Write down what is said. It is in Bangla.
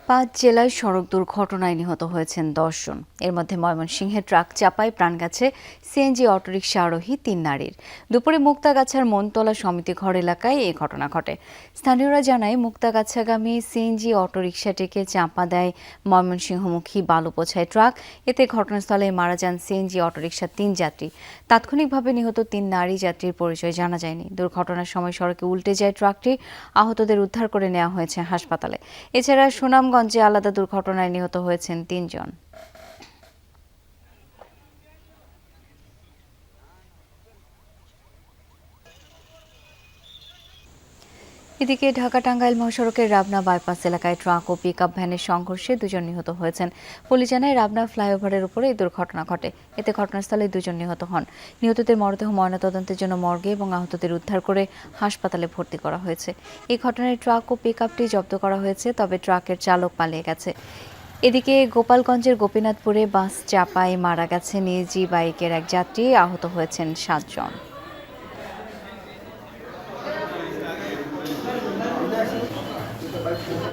৫ জেলায় সড়ক দুর্ঘটনায় নিহত হয়েছেন ১০ জন। এর মধ্যে ময়মনসিংহে ট্রাক চাপায় প্রাণ গেছে সিএনজি অটোরিকশা আরোহী ৩ নারীর। দুপুরে মুক্তাগাছার মনতলা সমিতি ঘর এলাকায় এই ঘটনা ঘটে। স্থানীয়রা জানায়, মুক্তাগাছাগামী সিএনজি অটোরিকশাটিকে চাপা দেয় ময়মনসিংহমুখী বালু বোঝাই ট্রাক। এতে ঘটনাস্থলে মারা যান সিএনজি অটোরিকশার ৩ যাত্রী। তাৎক্ষণিকভাবে নিহত ৩ নারী যাত্রীর পরিচয় জানা যায়নি। দুর্ঘটনার সময় সড়কে উল্টে যায় ট্রাকটি। আহতদের উদ্ধার করে নেওয়া হয়েছে হাসপাতালে। এছাড়া সুনামগঞ্জে আলাদা দুর্ঘটনায় নিহত হয়েছেন ৩ জন। এদিকে ঢাকা টাঙ্গাইল মহাসড়কের রাবনা বাইপাস এলাকায় ট্রাক ও পিকআপ ভ্যানের সংঘর্ষে ২ জন নিহত হয়েছেন। পুলিশ জানায়, রাবনা ফ্লাইওভারের উপরে এই দুর্ঘটনা ঘটে। এতে ঘটনাস্থলে ২ জন নিহত হন। নিহতদের মরদেহ ময়নাতদন্তের জন্য মর্গে এবং আহতদের উদ্ধার করে হাসপাতালে ভর্তি করা হয়েছে। এই ঘটনায় ট্রাক ও পিকআপটি জব্দ করা হয়েছে, তবে ট্রাকের চালক পালিয়ে গেছে। এদিকে গোপালগঞ্জের গোপীনাথপুরে বাস চাপায় মারা গেছে নিজি বাইকের এক যাত্রী, আহত হয়েছেন ৭ জন।